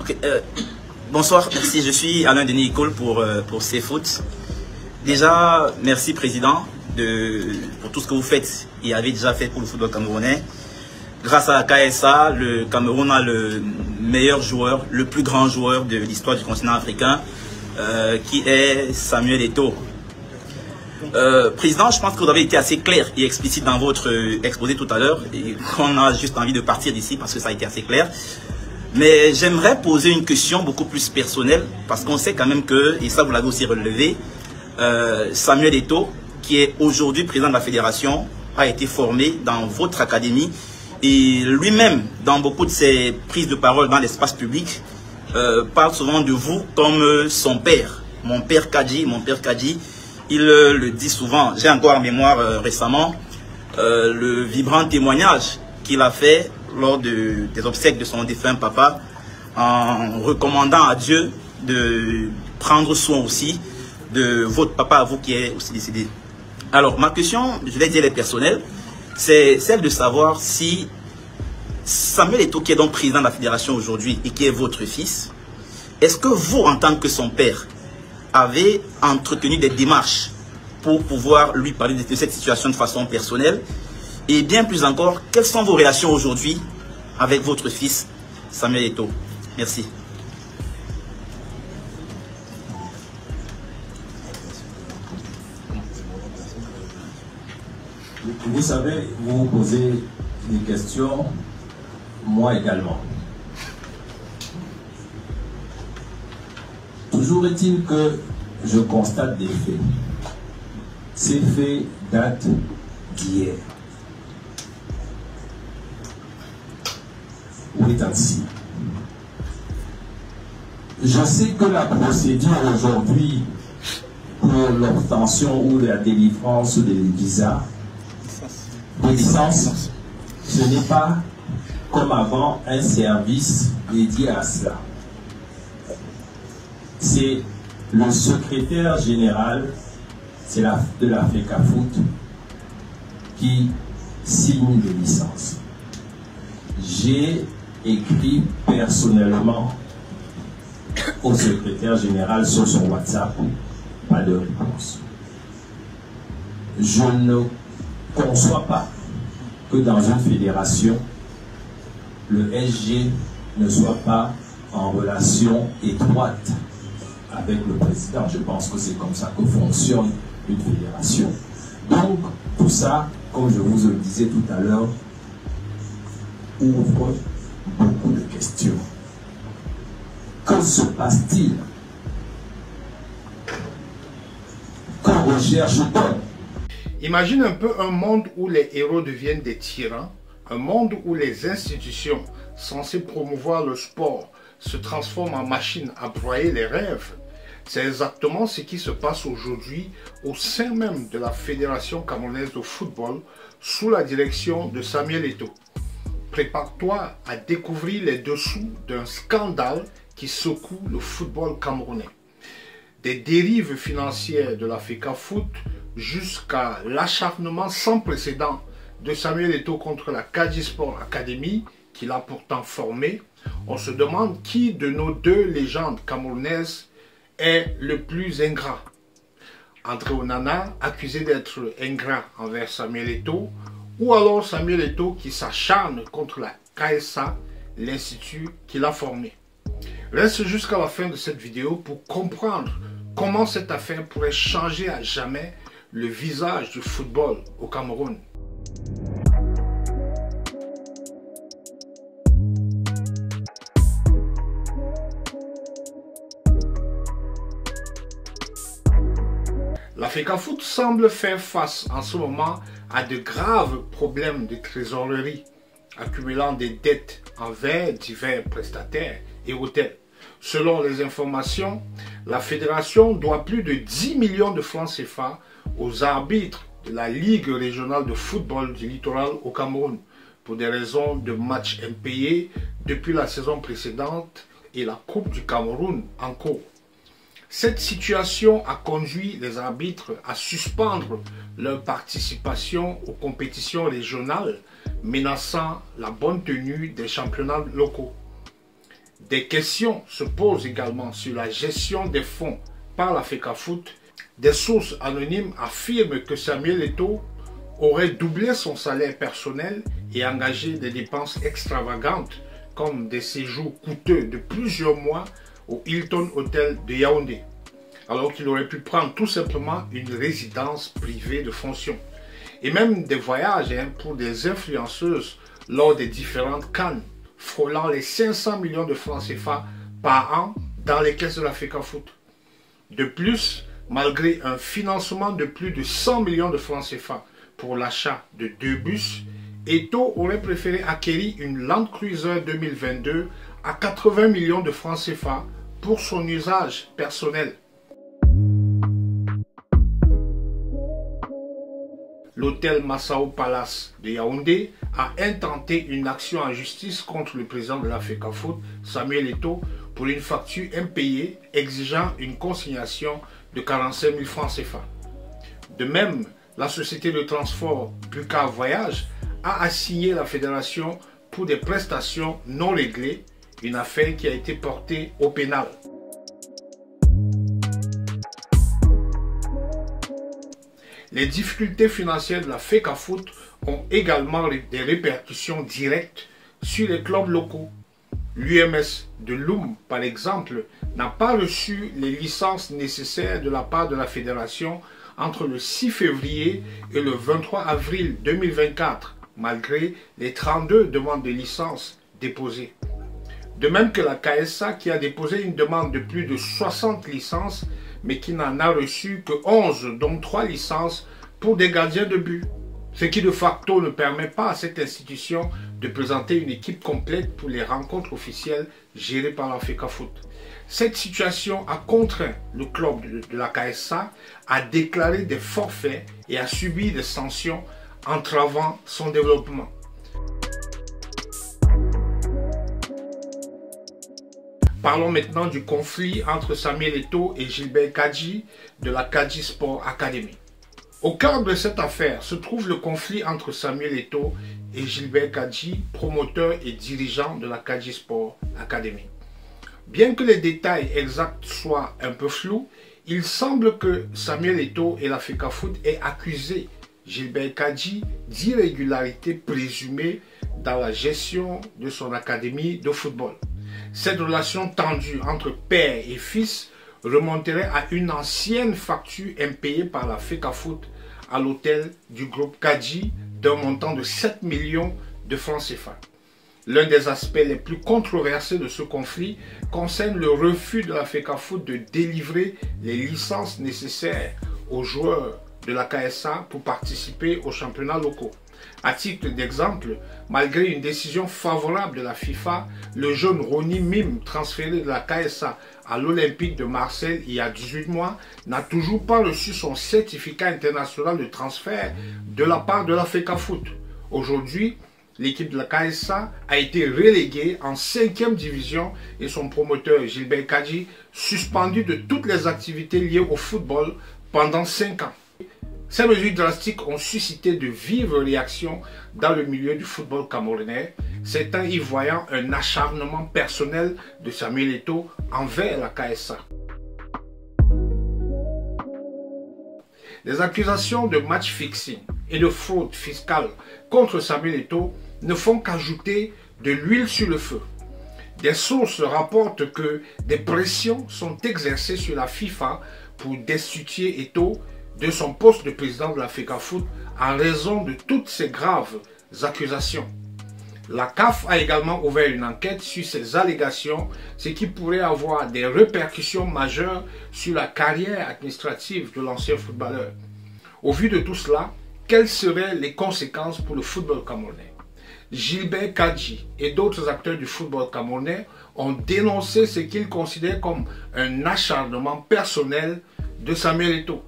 Ok, bonsoir, merci. Je suis Alain Denis Icole pour CFoot. Déjà, merci Président pour tout ce que vous faites et avez déjà fait pour le football camerounais. Grâce à KSA, le Cameroun a le meilleur joueur, le plus grand joueur de l'histoire du continent africain, qui est Samuel Eto'o. Président, je pense que vous avez été assez clair et explicite dans votre exposé tout à l'heure et qu'on a juste envie de partir d'ici parce que ça a été assez clair. Mais j'aimerais poser une question beaucoup plus personnelle parce qu'on sait quand même que, et ça vous l'avez aussi relevé, Samuel Eto'o, qui est aujourd'hui président de la fédération, a été formé dans votre académie et lui-même, dans beaucoup de ses prises de parole dans l'espace public, parle souvent de vous comme son père, mon père Kadji, il le dit souvent. J'ai encore en mémoire récemment le vibrant témoignage qu'il a fait lors des obsèques de son défunt papa, en recommandant à Dieu de prendre soin aussi de votre papa, à vous qui est aussi décédé. Alors, ma question, je vais dire, elle est personnelle, c'est celle de savoir si Samuel Eto'o, qui est donc président de la fédération aujourd'hui et qui est votre fils, est-ce que vous, en tant que son père, avez entretenu des démarches pour pouvoir lui parler de cette situation de façon personnelle? Et bien plus encore, quelles sont vos relations aujourd'hui avec votre fils Samuel Eto'o? Merci. Vous savez, vous vous posez des questions, moi également. Toujours est-il que je constate des faits. Ces faits datent d'hier. Oui, ainsi. Je sais que la procédure aujourd'hui pour l'obtention ou la délivrance des visas de licence, ce n'est pas comme avant un service dédié à cela. C'est le secrétaire général de la FECAFOOT qui signe les licences. J'ai écrit personnellement au secrétaire général sur son WhatsApp, pas de réponse. Je ne conçois pas que dans une fédération, le SG ne soit pas en relation étroite avec le président. Je pense que c'est comme ça que fonctionne une fédération. Donc, tout ça, comme je vous le disais tout à l'heure, ouvre beaucoup de questions. Que se passe-t-il? Que recherche-t-on? Imagine un peu un monde où les héros deviennent des tyrans, un monde où les institutions censées promouvoir le sport se transforment en machines à broyer les rêves. C'est exactement ce qui se passe aujourd'hui au sein même de la Fédération camerounaise de football sous la direction de Samuel Eto'o. Prépare-toi à découvrir les dessous d'un scandale qui secoue le football camerounais. Des dérives financières de la FECAFOOT jusqu'à l'acharnement sans précédent de Samuel Eto'o contre la Kadji Sport Academy, qu'il a pourtant formé. On se demande qui de nos deux légendes camerounaises est le plus ingrat. André Onana, accusé d'être ingrat envers Samuel Eto'o, ou alors Samuel Eto'o qui s'acharne contre la KSA, l'institut qu'il a formé. Reste jusqu'à la fin de cette vidéo pour comprendre comment cette affaire pourrait changer à jamais le visage du football au Cameroun. La FECAFOOT semble faire face en ce moment à de graves problèmes de trésorerie, accumulant des dettes envers divers prestataires et hôtels. Selon les informations, la fédération doit plus de 10 millions de francs CFA aux arbitres de la Ligue régionale de football du littoral au Cameroun pour des raisons de matchs impayés depuis la saison précédente et la Coupe du Cameroun en cours. Cette situation a conduit les arbitres à suspendre leur participation aux compétitions régionales, menaçant la bonne tenue des championnats locaux. Des questions se posent également sur la gestion des fonds par la FECAFOOT. Des sources anonymes affirment que Samuel Eto'o aurait doublé son salaire personnel et engagé des dépenses extravagantes comme des séjours coûteux de plusieurs mois au Hilton Hotel de Yaoundé, alors qu'il aurait pu prendre tout simplement une résidence privée de fonction. Et même des voyages pour des influenceuses lors des différentes CAN, frôlant les 500 millions de francs CFA par an dans les caisses de la FECAFOOT. De plus, malgré un financement de plus de 100 millions de francs CFA pour l'achat de 2 bus, Eto'o aurait préféré acquérir une Land Cruiser 2022 à 80 millions de francs CFA pour son usage personnel. L'hôtel Massao Palace de Yaoundé a intenté une action en justice contre le président de la FECAFOOT, Samuel Eto'o, pour une facture impayée exigeant une consignation de 45 000 francs CFA. De même, la société de transport Buka Voyage a assigné la fédération pour des prestations non réglées, une affaire qui a été portée au pénal. Les difficultés financières de la FECAFOOT ont également des répercussions directes sur les clubs locaux. L'UMS de Loum, par exemple, n'a pas reçu les licences nécessaires de la part de la fédération entre le 6 février et le 23 avril 2024, malgré les 32 demandes de licence déposées. De même que la KSA qui a déposé une demande de plus de 60 licences, mais qui n'en a reçu que 11, dont 3 licences pour des gardiens de but. Ce qui de facto ne permet pas à cette institution de présenter une équipe complète pour les rencontres officielles gérées par la FECAFOOT. Cette situation a contraint le club de la KSA à déclarer des forfaits et à subir des sanctions entravant son développement. Parlons maintenant du conflit entre Samuel Eto'o et Gilbert Kadji de la Kadji Sport Academy. Au cœur de cette affaire se trouve le conflit entre Samuel Eto'o et Gilbert Kadji, promoteur et dirigeant de la Kadji Sport Academy. Bien que les détails exacts soient un peu flous, il semble que Samuel Eto'o et la FECAFOOT aient accusé Gilbert Kadji d'irrégularité présumée dans la gestion de son académie de football. Cette relation tendue entre père et fils remonterait à une ancienne facture impayée par la FECAFOOT à l'hôtel du groupe Kadji d'un montant de 7 millions de francs CFA. L'un des aspects les plus controversés de ce conflit concerne le refus de la FECAFOOT de délivrer les licences nécessaires aux joueurs de la KSA pour participer aux championnats locaux. À titre d'exemple, malgré une décision favorable de la FIFA, le jeune Ronnie Mim, transféré de la KSA à l'Olympique de Marseille il y a 18 mois, n'a toujours pas reçu son certificat international de transfert de la part de la FECAFOOT. Aujourd'hui, l'équipe de la KSA a été reléguée en 5e division et son promoteur Gilbert Kadji suspendu de toutes les activités liées au football pendant 5 ans. Ces mesures drastiques ont suscité de vives réactions dans le milieu du football camerounais, certains y voyant un acharnement personnel de Samuel Eto'o envers la KSA. Les accusations de match fixing et de fraude fiscale contre Samuel Eto'o ne font qu'ajouter de l'huile sur le feu. Des sources rapportent que des pressions sont exercées sur la FIFA pour destituer Eto'o de son poste de président de la FECAFOOT en raison de toutes ces graves accusations. La CAF a également ouvert une enquête sur ces allégations, ce qui pourrait avoir des répercussions majeures sur la carrière administrative de l'ancien footballeur. Au vu de tout cela, quelles seraient les conséquences pour le football camerounais? Gilbert Kadji et d'autres acteurs du football camerounais ont dénoncé ce qu'ils considèrent comme un acharnement personnel de Samuel Eto'o.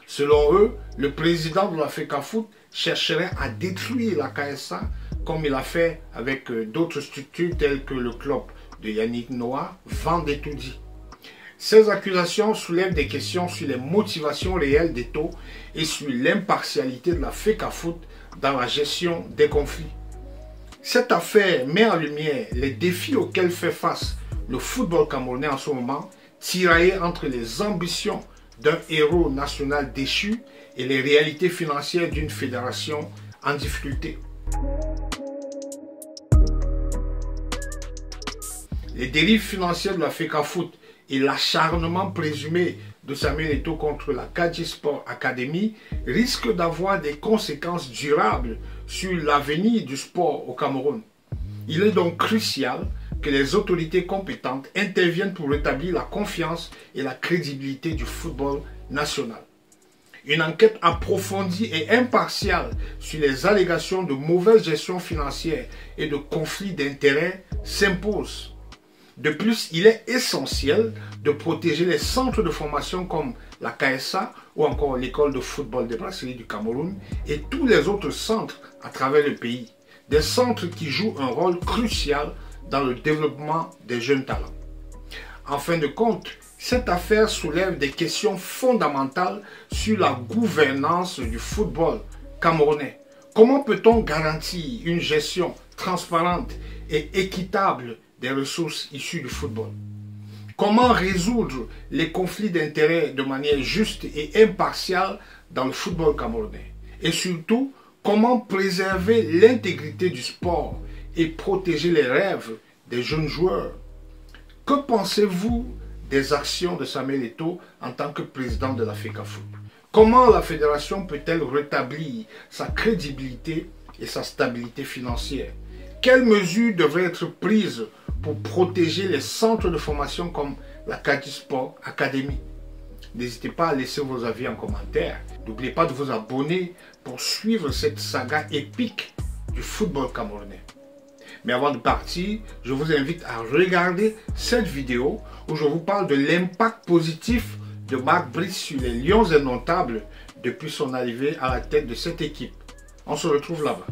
Selon eux, le président de la FECAFOOT chercherait à détruire la KSA comme il a fait avec d'autres structures telles que le club de Yannick Noah, Vendée-Toudi. Ces accusations soulèvent des questions sur les motivations réelles d'Eto'o et sur l'impartialité de la FECAFOOT dans la gestion des conflits. Cette affaire met en lumière les défis auxquels fait face le football camerounais en ce moment, tiraillé entre les ambitions d'un héros national déchu et les réalités financières d'une fédération en difficulté. Les dérives financières de la FECAFOOT et l'acharnement présumé de Samuel Eto'o contre la Kandji Sport Academy risquent d'avoir des conséquences durables sur l'avenir du sport au Cameroun. Il est donc crucial que les autorités compétentes interviennent pour rétablir la confiance et la crédibilité du football national. Une enquête approfondie et impartiale sur les allégations de mauvaise gestion financière et de conflits d'intérêts s'impose. De plus, il est essentiel de protéger les centres de formation comme la KSA ou encore l'école de football des brasseries du Cameroun et tous les autres centres à travers le pays. Des centres qui jouent un rôle crucial dans le développement des jeunes talents. En fin de compte, cette affaire soulève des questions fondamentales sur la gouvernance du football camerounais. Comment peut-on garantir une gestion transparente et équitable des ressources issues du football? Comment résoudre les conflits d'intérêts de manière juste et impartiale dans le football camerounais? Et surtout, comment préserver l'intégrité du sport et protéger les rêves des jeunes joueurs? Que pensez-vous des actions de Samuel Eto'o en tant que président de la FECAFOOT? Comment la fédération peut-elle rétablir sa crédibilité et sa stabilité financière? Quelles mesures devraient être prises pour protéger les centres de formation comme la Kandji Sport Academy? N'hésitez pas à laisser vos avis en commentaire. N'oubliez pas de vous abonner pour suivre cette saga épique du football camerounais. Mais avant de partir, je vous invite à regarder cette vidéo où je vous parle de l'impact positif de Marc Brice sur les Lions indomptables depuis son arrivée à la tête de cette équipe. On se retrouve là-bas.